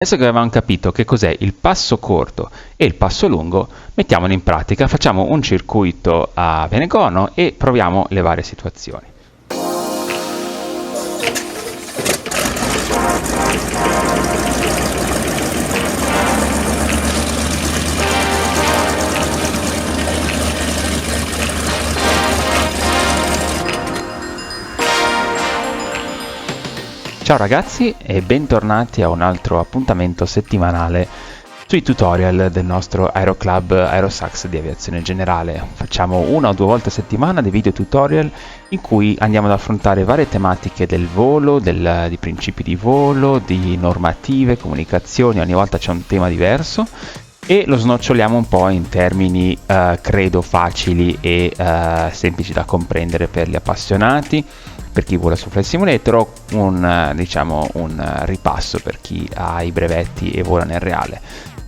Adesso che avevamo capito che cos'è il passo corto e il passo lungo, mettiamolo in pratica, facciamo un circuito a Venegono e proviamo le varie situazioni. Ciao ragazzi e bentornati a un altro appuntamento settimanale sui tutorial del nostro Aeroclub Aerosax di aviazione generale. Facciamo una o due volte a settimana dei video tutorial in cui andiamo ad affrontare varie tematiche del volo, di principi di volo, di normative, comunicazioni, ogni volta c'è un tema diverso e lo snoccioliamo un po' in termini credo facili e semplici da comprendere per gli appassionati, per chi vola su Flight Simulator, o un ripasso per chi ha i brevetti e vola nel reale.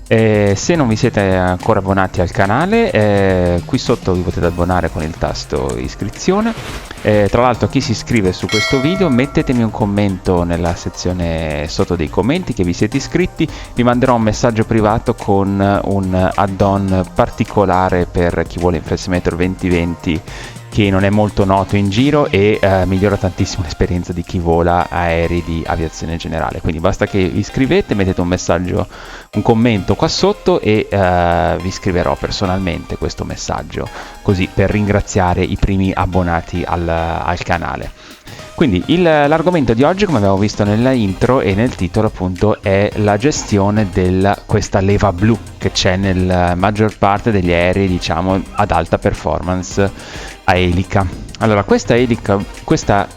Se non vi siete ancora abbonati al canale, qui sotto vi potete abbonare con il tasto iscrizione. Tra l'altro, chi si iscrive su questo video, mettetemi un commento nella sezione sotto dei commenti che vi siete iscritti, vi manderò un messaggio privato con un add-on particolare per chi vuole in Flight Simulator 2020 che non è molto noto in giro e migliora tantissimo l'esperienza di chi vola aerei di aviazione generale. Quindi basta che vi iscrivete, mettete un messaggio, un commento qua sotto e vi scriverò personalmente questo messaggio, così per ringraziare i primi abbonati al canale. Quindi l'argomento di oggi, come abbiamo visto nella intro e nel titolo appunto, è la gestione di questa leva blu che c'è nella maggior parte degli aerei, diciamo, ad alta performance a elica. Allora, questa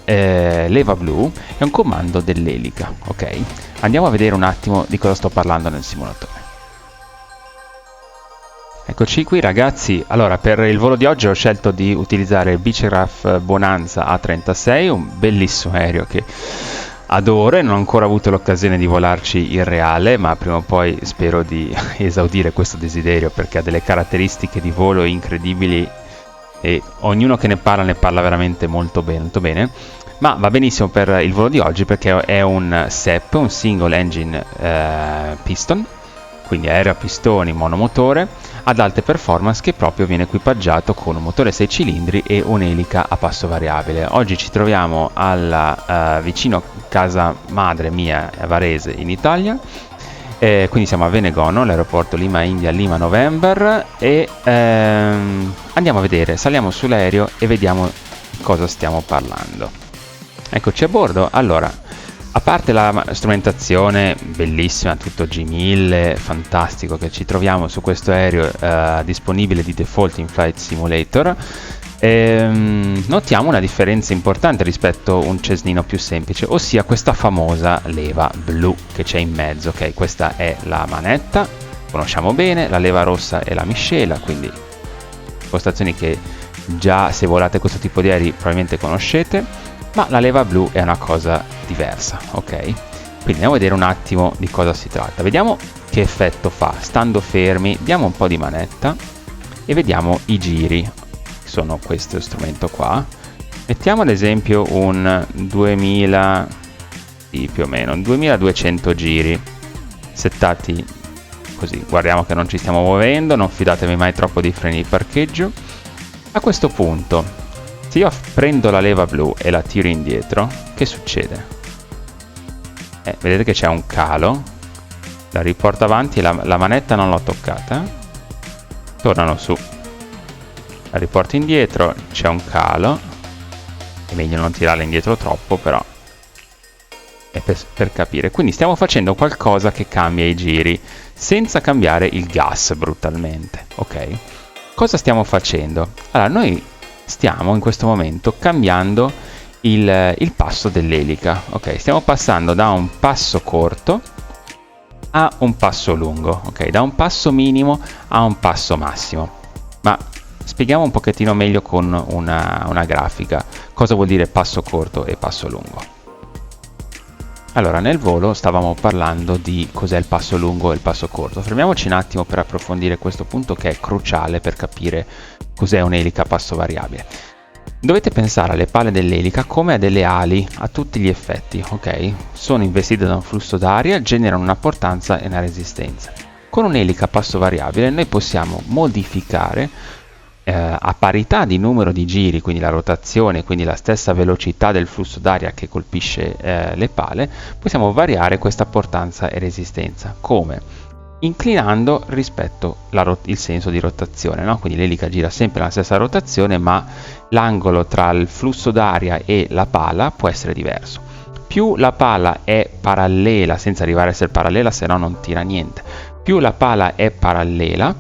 leva blu è un comando dell'elica, ok? Andiamo a vedere un attimo di cosa sto parlando nel simulatore. Eccoci qui ragazzi. Allora, per il volo di oggi ho scelto di utilizzare il Beechcraft Bonanza A36, un bellissimo aereo che adoro e non ho ancora avuto l'occasione di volarci in reale, ma prima o poi spero di esaudire questo desiderio perché ha delle caratteristiche di volo incredibili e ognuno che ne parla veramente molto bene, ma va benissimo per il volo di oggi perché è un SEP, un Single Engine Piston, quindi aereo a pistoni monomotore ad alte performance, che proprio viene equipaggiato con un motore 6 cilindri e un'elica a passo variabile. Oggi ci troviamo vicino casa madre mia a Varese in Italia, quindi siamo a Venegono, l'aeroporto Lima India Lima November, e andiamo a vedere, saliamo sull'aereo e vediamo cosa stiamo parlando. Eccoci a bordo. Allora, a parte la strumentazione bellissima, tutto G1000, fantastico, che ci troviamo su questo aereo disponibile di default in Flight Simulator, notiamo una differenza importante rispetto a un cesnino più semplice, ossia questa famosa leva blu che c'è in mezzo. Ok, questa è la manetta, conosciamo bene, la leva rossa è la miscela, quindi impostazioni che già se volate questo tipo di aerei probabilmente conoscete, ma la leva blu è una cosa diversa, ok? Quindi andiamo a vedere un attimo di cosa si tratta. Vediamo che effetto fa stando fermi, diamo un po' di manetta e vediamo i giri. Sono questo strumento qua. Mettiamo ad esempio un 2000, sì, più o meno, 2200 giri settati così. Guardiamo che non ci stiamo muovendo, non fidatevi mai troppo dei freni di parcheggio. A questo punto, se io prendo la leva blu e la tiro indietro, che succede? Vedete che c'è un calo, la riporto avanti e la manetta non l'ho toccata, tornano su, la riporto indietro, c'è un calo, è meglio non tirarla indietro troppo, però è per capire. Quindi stiamo facendo qualcosa che cambia i giri senza cambiare il gas brutalmente, ok? Cosa stiamo facendo? Allora, noi stiamo in questo momento cambiando il passo dell'elica, ok? Stiamo passando da un passo corto a un passo lungo, ok? Da un passo minimo a un passo massimo. Ma spieghiamo un pochettino meglio con una grafica cosa vuol dire passo corto e passo lungo. Allora, nel volo stavamo parlando di cos'è il passo lungo e il passo corto. Fermiamoci un attimo per approfondire questo punto che è cruciale per capire cos'è un'elica a passo variabile. Dovete pensare alle pale dell'elica come a delle ali a tutti gli effetti, ok? Sono investite da un flusso d'aria, generano una portanza e una resistenza. Con un'elica a passo variabile noi possiamo modificare a parità di numero di giri, quindi la rotazione, quindi la stessa velocità del flusso d'aria che colpisce le pale, possiamo variare questa portanza e resistenza. Come? Inclinando rispetto il senso di rotazione, no? Quindi l'elica gira sempre nella stessa rotazione, ma l'angolo tra il flusso d'aria e la pala può essere diverso. Più la pala è parallela, senza arrivare a essere parallela, se no non tira niente, più la pala è parallela,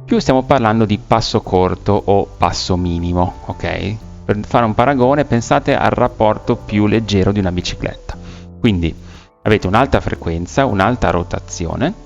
più stiamo parlando di passo corto o passo minimo, ok? Per fare un paragone, pensate al rapporto più leggero di una bicicletta. Quindi avete un'alta frequenza, un'alta rotazione,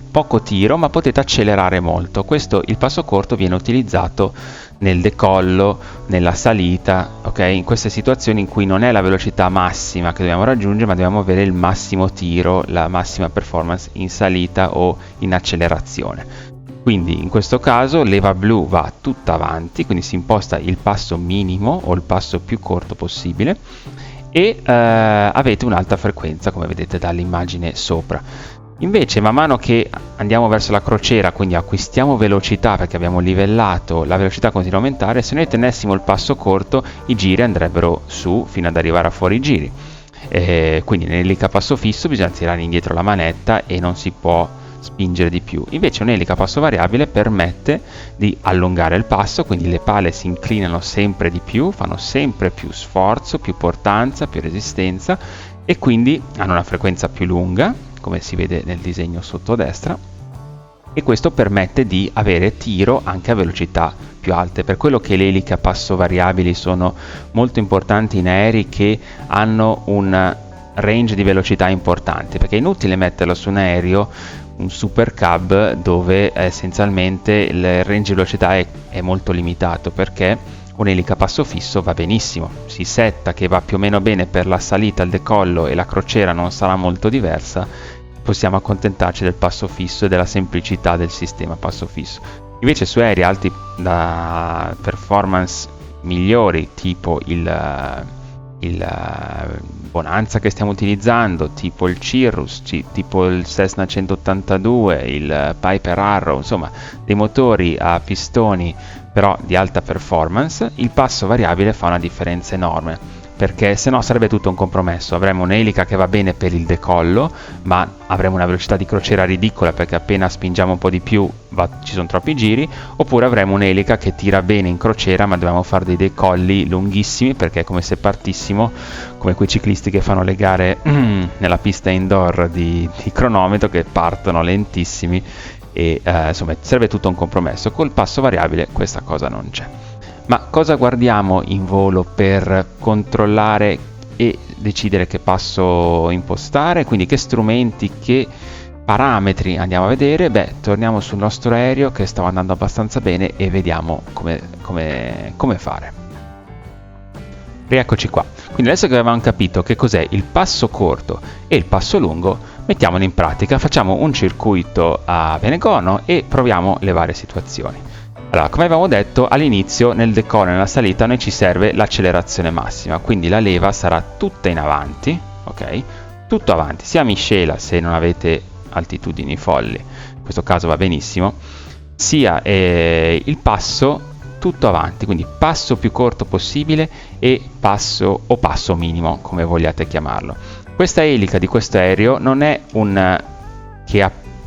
poco tiro, ma potete accelerare molto. Il passo corto viene utilizzato nel decollo, nella salita, ok? In queste situazioni in cui non è la velocità massima che dobbiamo raggiungere, ma dobbiamo avere il massimo tiro, la massima performance in salita o in accelerazione. Quindi in questo caso leva blu va tutta avanti, quindi si imposta il passo minimo o il passo più corto possibile e avete un'alta frequenza, come vedete dall'immagine sopra. Invece man mano che andiamo verso la crociera, quindi acquistiamo velocità perché abbiamo livellato, la velocità continua a aumentare, se noi tenessimo il passo corto i giri andrebbero su fino ad arrivare a fuori giri. Quindi nell'elica a passo fisso bisogna tirare indietro la manetta e non si può spingere di più. Invece un'elica a passo variabile permette di allungare il passo, quindi le pale si inclinano sempre di più, fanno sempre più sforzo, più portanza, più resistenza e quindi hanno una frequenza più lunga, come si vede nel disegno sotto a destra, e questo permette di avere tiro anche a velocità più alte. Per quello che le eliche a passo variabili sono molto importanti in aerei che hanno un range di velocità importante, perché è inutile metterlo su un aereo, un super cab, dove essenzialmente il range di velocità è molto limitato, perché un'elica a passo fisso va benissimo, si setta che va più o meno bene per la salita, il decollo e la crociera non sarà molto diversa, possiamo accontentarci del passo fisso e della semplicità del sistema passo fisso. Invece su aerei alti da performance migliori, tipo il Bonanza che stiamo utilizzando, tipo il Cirrus, tipo il Cessna 182, il Piper Arrow, insomma dei motori a pistoni però di alta performance, il passo variabile fa una differenza enorme, perché se no sarebbe tutto un compromesso. Avremo un'elica che va bene per il decollo, ma avremo una velocità di crociera ridicola perché appena spingiamo un po' di più ci sono troppi giri, oppure avremo un'elica che tira bene in crociera ma dobbiamo fare dei decolli lunghissimi, perché è come se partissimo, come quei ciclisti che fanno le gare nella pista indoor di cronometro, che partono lentissimi e insomma serve tutto un compromesso. Col passo variabile questa cosa non c'è. Ma cosa guardiamo in volo per controllare e decidere che passo impostare? Quindi che strumenti, che parametri andiamo a vedere? Beh, torniamo sul nostro aereo che stava andando abbastanza bene e vediamo come fare. Rieccoci qua. Quindi adesso che avevamo capito che cos'è il passo corto e il passo lungo, mettiamolo in pratica, facciamo un circuito a Venegono e proviamo le varie situazioni. Allora, come avevamo detto all'inizio, nel decollo e nella salita noi ci serve l'accelerazione massima, quindi la leva sarà tutta in avanti, ok? Tutto avanti, sia miscela se non avete altitudini folli, in questo caso va benissimo, sia il passo tutto avanti, quindi passo più corto possibile e passo minimo, come vogliate chiamarlo. Questa elica di questo aereo non è che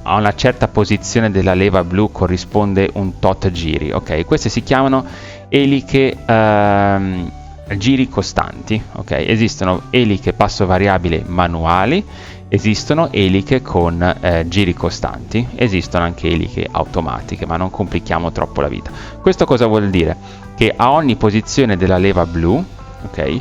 a una certa posizione della leva blu corrisponde un tot giri, ok? Queste si chiamano eliche giri costanti, ok? Esistono eliche passo variabile manuali, esistono eliche con giri costanti, esistono anche eliche automatiche, ma non complichiamo troppo la vita. Questo cosa vuol dire? Che a ogni posizione della leva blu, ok?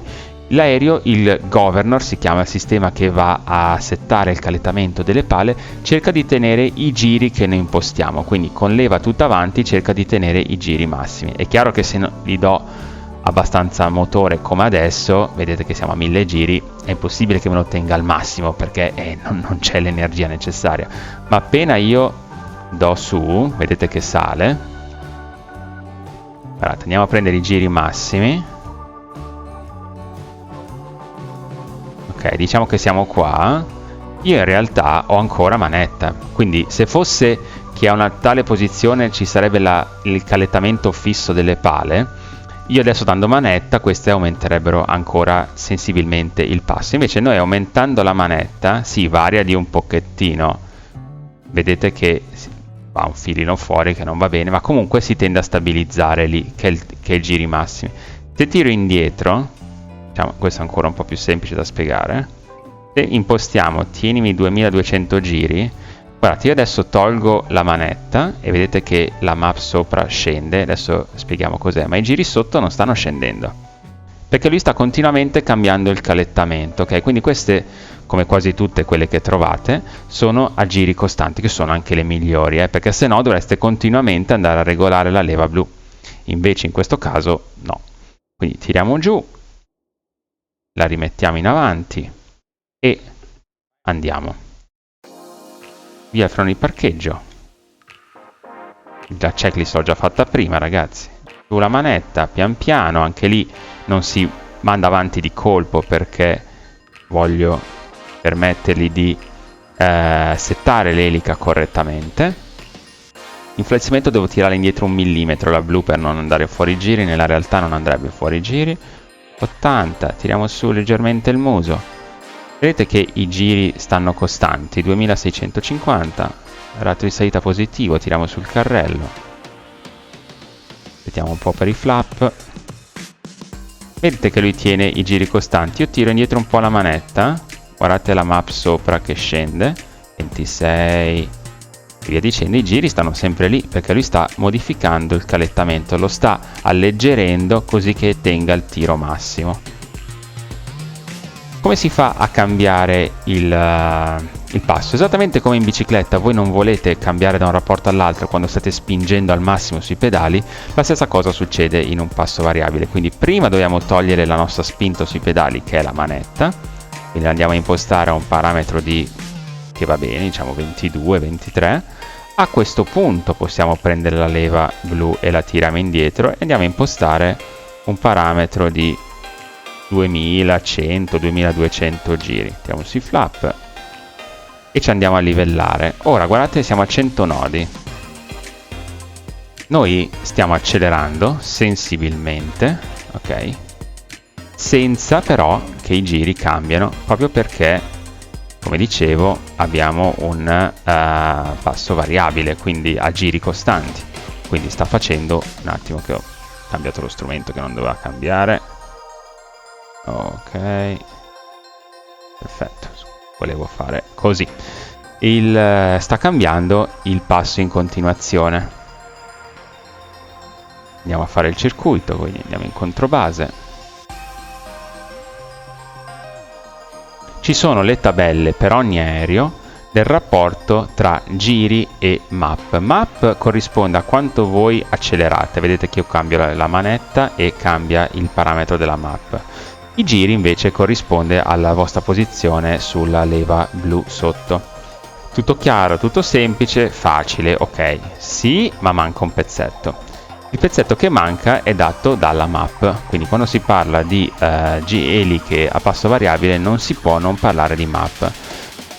L'aereo, il governor, si chiama il sistema che va a settare il calettamento delle pale, cerca di tenere i giri che noi impostiamo, quindi con leva tutta avanti cerca di tenere i giri massimi. È chiaro che se gli do abbastanza motore come adesso, vedete che siamo a 1000 giri, è impossibile che me lo tenga al massimo perché non c'è l'energia necessaria, ma appena io do su, vedete che sale, Guardate, andiamo a prendere i giri massimi. Ok, diciamo che siamo qua. Io in realtà ho ancora manetta, quindi se fosse che a una tale posizione ci sarebbe il calettamento fisso delle pale, io adesso dando manetta queste aumenterebbero ancora sensibilmente il passo. Invece noi aumentando la manetta si varia di un pochettino, vedete che va un filino fuori che non va bene, ma comunque si tende a stabilizzare lì che è il giri massimi. Se tiro indietro, diciamo, questo è ancora un po' più semplice da spiegare. Se impostiamo tienimi 2200 giri, guardate, io adesso tolgo la manetta e vedete che la map sopra scende. Adesso spieghiamo cos'è, ma i giri sotto non stanno scendendo perché lui sta continuamente cambiando il calettamento, ok? Quindi queste, come quasi tutte quelle che trovate, sono a giri costanti, che sono anche le migliori, perché se no dovreste continuamente andare a regolare la leva blu. Invece in questo caso no. Quindi tiriamo giù, la rimettiamo in avanti e andiamo. Via il freno di parcheggio. La checklist l'ho già fatta prima, ragazzi. Sulla manetta, pian piano, anche lì non si manda avanti di colpo perché voglio permettergli di settare l'elica correttamente. Inflazionamento devo tirare indietro 1 millimetro la blu per non andare fuori giri, nella realtà non andrebbe fuori giri. 80, tiriamo su leggermente il muso. Vedete che i giri stanno costanti, 2650, rato di salita positivo, tiriamo sul carrello, aspettiamo un po' per i flap. Vedete che lui tiene i giri costanti. Io tiro indietro un po' la manetta, guardate la map sopra che scende, 26 e via dicendo. I giri stanno sempre lì perché lui sta modificando il calettamento, lo sta alleggerendo così che tenga il tiro massimo. Come si fa a cambiare il passo? Esattamente come in bicicletta, voi non volete cambiare da un rapporto all'altro quando state spingendo al massimo sui pedali, la stessa cosa succede in un passo variabile. Quindi prima dobbiamo togliere la nostra spinta sui pedali, che è la manetta, quindi andiamo a impostare a un parametro che va bene, diciamo 22, 23. A questo punto possiamo prendere la leva blu e la tiriamo indietro e andiamo a impostare un parametro di 2100, 2200 giri. Tiriamo sui flap e ci andiamo a livellare. Ora guardate, siamo a 100 nodi. Noi stiamo accelerando sensibilmente, ok? Senza però che i giri cambiano, proprio perché, come dicevo, abbiamo un passo variabile, quindi a giri costanti. Quindi sta facendo un attimo che ho cambiato lo strumento che non doveva cambiare. Ok, perfetto, volevo fare così. Sta cambiando il passo in continuazione. Andiamo a fare il circuito, quindi andiamo in controbase. Ci sono le tabelle per ogni aereo del rapporto tra giri e map. Map corrisponde a quanto voi accelerate. Vedete che io cambio la manetta e cambia il parametro della map. I giri invece corrisponde alla vostra posizione sulla leva blu sotto. Tutto chiaro, tutto semplice, facile, ok. Sì, ma manca un pezzetto. Il pezzetto che manca è dato dalla map, quindi quando si parla di eliche a passo variabile non si può non parlare di map.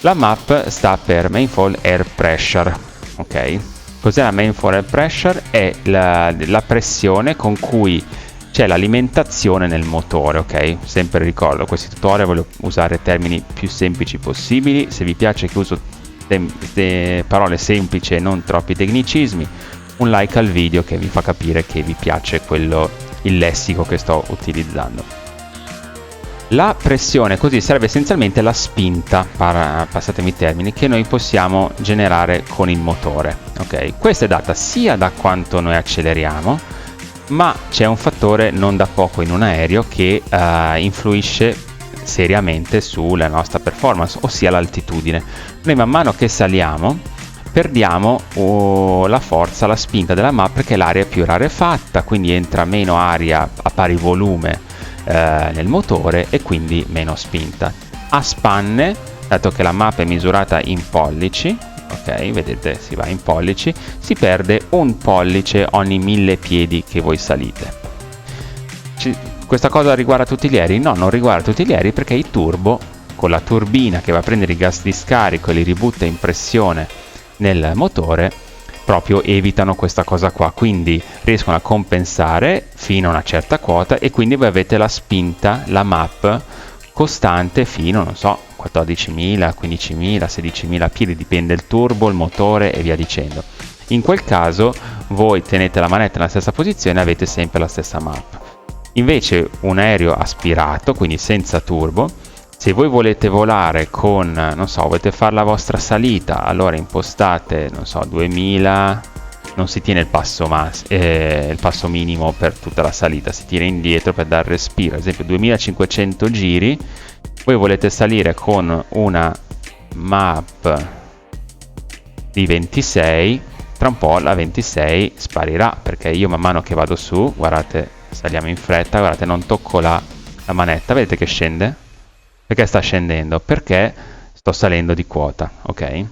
La map sta per Manifold Air Pressure, ok? Cos'è la Manifold Air Pressure? È la pressione con cui c'è l'alimentazione nel motore, ok? Sempre ricordo, questi tutorial voglio usare termini più semplici possibili. Se vi piace che uso parole semplici e non troppi tecnicismi, un like al video che vi fa capire che vi piace il lessico che sto utilizzando. La pressione così serve essenzialmente la spinta, passatemi i termini, che noi possiamo generare con il motore, ok? Questa è data sia da quanto noi acceleriamo, ma c'è un fattore non da poco in un aereo che influisce seriamente sulla nostra performance, ossia l'altitudine. Noi man mano che saliamo perdiamo la forza, la spinta della map, perché l'aria è più rarefatta, quindi entra meno aria a pari volume nel motore e quindi meno spinta. A spanne, dato che la map è misurata in pollici, ok, vedete si va in pollici, si perde 1 pollice ogni 1000 piedi che voi salite. Questa cosa riguarda tutti gli aerei? No, non riguarda tutti gli aerei, perché i turbo, con la turbina che va a prendere i gas di scarico e li ributta in pressione nel motore, proprio evitano questa cosa qua, quindi riescono a compensare fino a una certa quota, e quindi voi avete la spinta, la MAP costante fino, non so, 14.000, 15.000, 16.000 piedi, dipende il turbo, il motore e via dicendo. In quel caso voi tenete la manetta nella stessa posizione e avete sempre la stessa MAP. Invece un aereo aspirato, quindi senza turbo, se voi volete volare con, non so, volete fare la vostra salita, allora impostate, non so, 2000, non si tiene il passo minimo per tutta la salita, si tira indietro per dare respiro, ad esempio 2500 giri, voi volete salire con una MAP di 26, tra un po' la 26 sparirà, perché io man mano che vado su, guardate, saliamo in fretta, guardate, non tocco la manetta, vedete che scende? Perché sta scendendo? Perché sto salendo di quota, ok?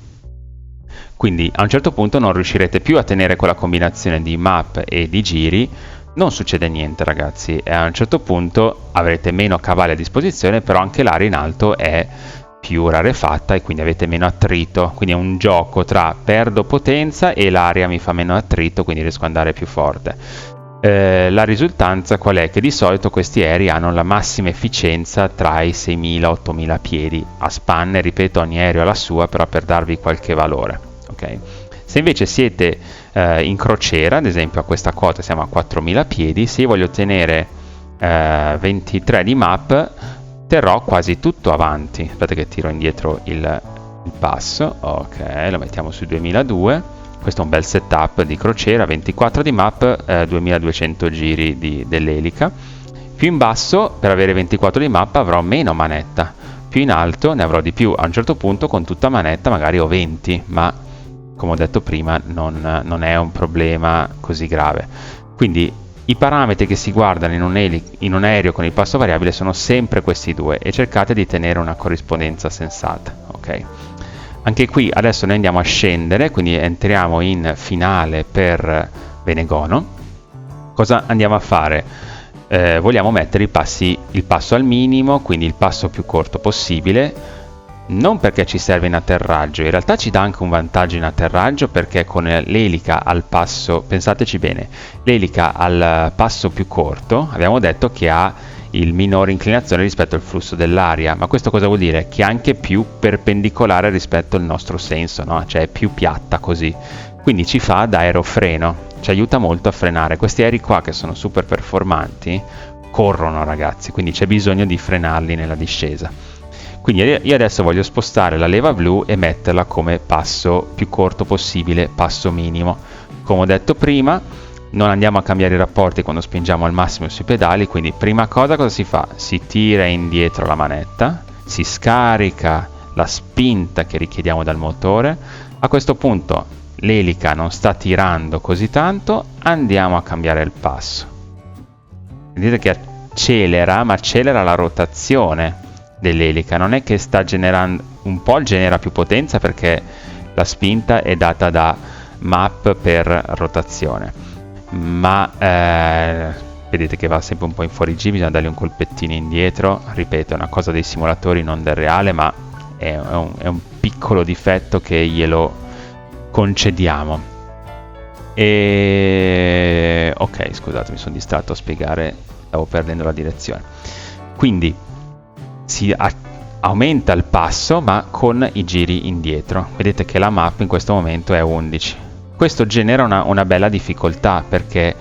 Quindi a un certo punto non riuscirete più a tenere quella combinazione di MAP e di giri, non succede niente ragazzi, e a un certo punto avrete meno cavalli a disposizione, però anche l'aria in alto è più rarefatta e quindi avete meno attrito, quindi è un gioco tra perdo potenza e l'aria mi fa meno attrito, quindi riesco ad andare più forte. La risultanza qual è? Che di solito questi aerei hanno la massima efficienza tra i 6.000 e 8.000 piedi a spanne, ripeto, ogni aereo ha la sua, però per darvi qualche valore, ok? Se invece siete in crociera, ad esempio a questa quota siamo a 4.000 piedi, se io voglio ottenere 23 di MAP, terrò quasi tutto avanti. Aspetta che tiro indietro il passo, ok, lo mettiamo sui 2002. Questo è un bel setup di crociera, 24 di MAP, 2200 giri dell'elica. Più in basso, per avere 24 di MAP, avrò meno manetta. Più in alto ne avrò di più. A un certo punto con tutta manetta magari ho 20, ma come ho detto prima non è un problema così grave. Quindi i parametri che si guardano in un aereo con il passo variabile sono sempre questi due, e cercate di tenere una corrispondenza sensata, ok? Anche qui adesso noi andiamo a scendere, quindi entriamo in finale per Venegono. Cosa andiamo a fare? Vogliamo mettere il passo al minimo, quindi il passo più corto possibile, non perché ci serve in atterraggio, in realtà ci dà anche un vantaggio in atterraggio, perché con l'elica al passo, pensateci bene, l'elica al passo più corto abbiamo detto che ha il minore inclinazione rispetto al flusso dell'aria, ma questo cosa vuol dire? Che è anche più perpendicolare rispetto al nostro senso, no? Cioè è più piatta così, quindi ci fa da aerofreno, ci aiuta molto a frenare. Questi aerei qua che sono super performanti corrono ragazzi, quindi c'è bisogno di frenarli nella discesa. Quindi io adesso voglio spostare la leva blu e metterla come passo più corto possibile, passo minimo. Come ho detto prima, non andiamo a cambiare i rapporti quando spingiamo al massimo sui pedali, quindi prima cosa si fa? Si tira indietro la manetta, si scarica la spinta che richiediamo dal motore. A questo punto l'elica non sta tirando così tanto, andiamo a cambiare il passo. Vedete che accelera, ma accelera la rotazione dell'elica, non è che sta generando, un po' genera più potenza perché la spinta è data da MAP per rotazione, ma vedete che va sempre un po' in fuorigiro, bisogna dargli un colpettino indietro, ripeto, è una cosa dei simulatori, non del reale, ma è un piccolo difetto che glielo concediamo. E ok, scusate, mi sono distratto a spiegare, stavo perdendo la direzione. Quindi si aumenta il passo ma con i giri indietro, vedete che la MAP in questo momento è 11. Questo genera una bella difficoltà, perché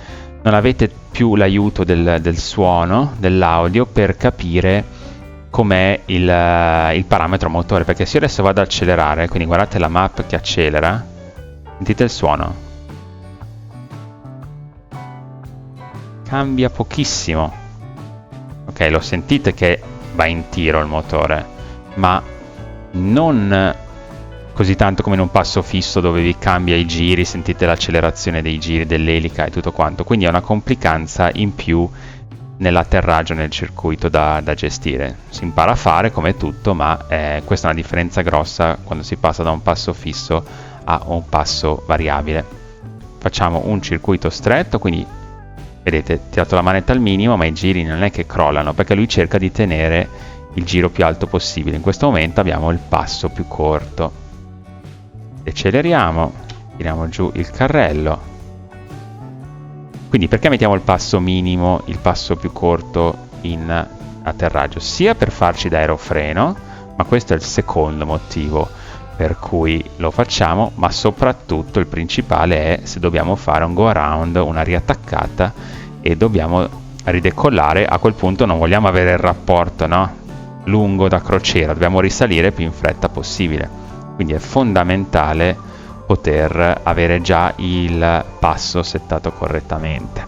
non avete più l'aiuto del suono, dell'audio, per capire com'è il parametro motore, perché se io adesso vado ad accelerare, quindi guardate la MAP che accelera, sentite il suono, cambia pochissimo, ok, lo sentite che va in tiro il motore, ma non così tanto come in un passo fisso dove vi cambia i giri, sentite l'accelerazione dei giri dell'elica e tutto quanto, quindi è una complicanza in più nell'atterraggio, nel circuito da gestire. Si impara a fare come tutto, ma questa è una differenza grossa quando si passa da un passo fisso a un passo variabile. Facciamo un circuito stretto, quindi vedete, tirato la manetta al minimo, ma i giri non è che crollano, perché lui cerca di tenere il giro più alto possibile. In questo momento abbiamo il passo più corto. Deceleriamo, tiriamo giù il carrello. Quindi perché mettiamo il passo minimo, il passo più corto in atterraggio? Sia per farci da aerofreno, ma questo è il secondo motivo per cui lo facciamo, ma soprattutto il principale è se dobbiamo fare un go around, una riattaccata e dobbiamo ridecollare. A quel punto non vogliamo avere il rapporto, no? Lungo da crociera, dobbiamo risalire più in fretta possibile. Quindi è fondamentale poter avere già il passo settato correttamente.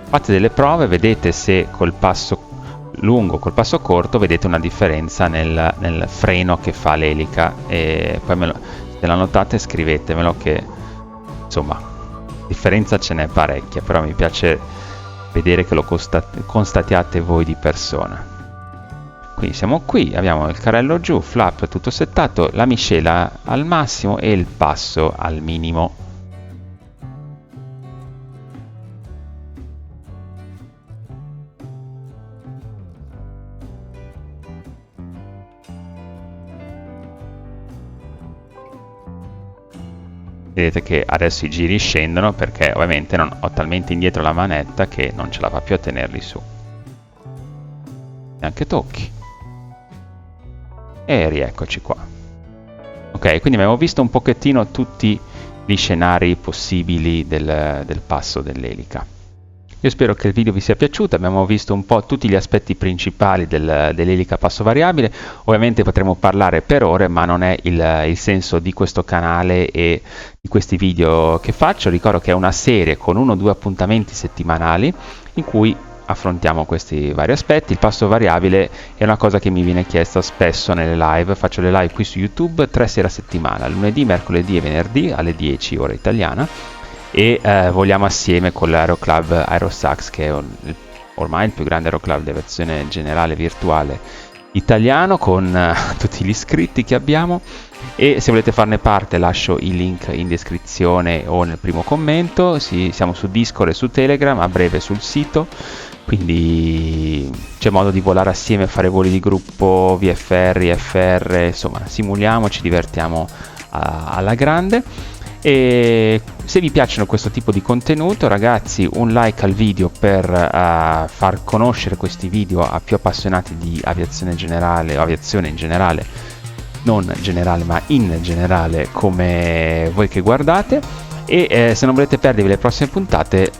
Fate delle prove, vedete se col passo lungo, col passo corto, vedete una differenza nel freno che fa l'elica, e poi se la notate scrivetemelo, che insomma differenza ce n'è parecchia, però mi piace vedere che lo constatiate voi di persona. Quindi siamo qui, abbiamo il carrello giù, flap tutto settato, la miscela al massimo e il passo al minimo. Vedete che adesso i giri scendono perché ovviamente non ho talmente indietro la manetta che non ce la fa più a tenerli su. E anche tocchi. E rieccoci qua. Ok, quindi abbiamo visto un pochettino tutti gli scenari possibili del passo dell'elica. Io spero che il video vi sia piaciuto, abbiamo visto un po' tutti gli aspetti principali dell'elica passo variabile. Ovviamente potremo parlare per ore, ma non è il senso di questo canale e di questi video che faccio. Ricordo che è una serie con 1 o 2 appuntamenti settimanali in cui affrontiamo questi vari aspetti. Il passo variabile è una cosa che mi viene chiesta spesso nelle live. Faccio le live qui su YouTube 3 sere a settimana, lunedì, mercoledì e venerdì alle 10 ora italiana, e voliamo assieme con l'Aeroclub Aerosax, che è ormai il più grande aeroclub di aviazione generale virtuale italiano, con tutti gli iscritti che abbiamo. E se volete farne parte lascio i link in descrizione o nel primo commento. Siamo su Discord e su Telegram, a breve sul sito, quindi c'è modo di volare assieme, fare voli di gruppo, VFR, IFR, insomma simuliamo, ci divertiamo alla grande. E se vi piacciono questo tipo di contenuto, ragazzi, un like al video per far conoscere questi video a più appassionati di aviazione generale o aviazione in generale, non generale ma in generale come voi che guardate. E se non volete perdervi le prossime puntate,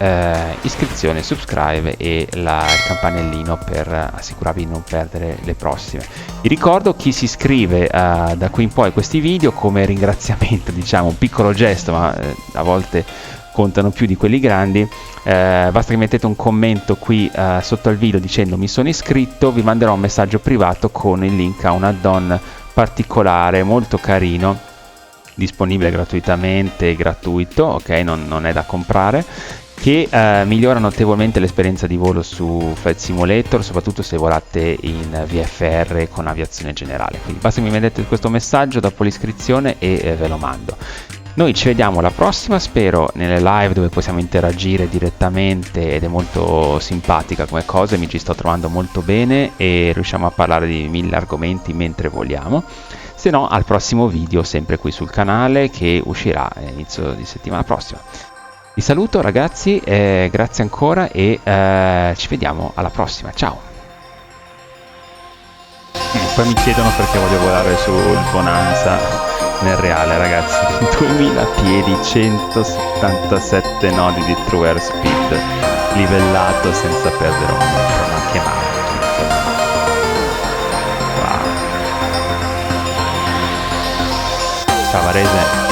iscrizione, subscribe e il campanellino per assicurarvi di non perdere le prossime. Vi ricordo, chi si iscrive da qui in poi a questi video come ringraziamento, diciamo un piccolo gesto, ma a volte contano più di quelli grandi, basta che mettete un commento qui sotto al video dicendo mi sono iscritto, vi manderò un messaggio privato con il link a un add-on particolare molto carino, disponibile gratuitamente, gratuito, ok, non è da comprare, che migliora notevolmente l'esperienza di volo su Flight Simulator, soprattutto se volate in VFR con aviazione generale. Quindi basta che mi mettete questo messaggio dopo l'iscrizione e ve lo mando. Noi ci vediamo alla prossima, spero nelle live dove possiamo interagire direttamente, ed è molto simpatica come cosa, mi ci sto trovando molto bene e riusciamo a parlare di 1000 argomenti mentre voliamo. Se no, al prossimo video, sempre qui sul canale, che uscirà all'inizio di settimana prossima. Vi saluto ragazzi, grazie ancora e ci vediamo alla prossima, ciao! Poi mi chiedono perché voglio volare sul Bonanza nel reale, ragazzi. 2000 piedi, 177 nodi di true airspeed, livellato senza perdere un metro, ma che male! Ciao Varese.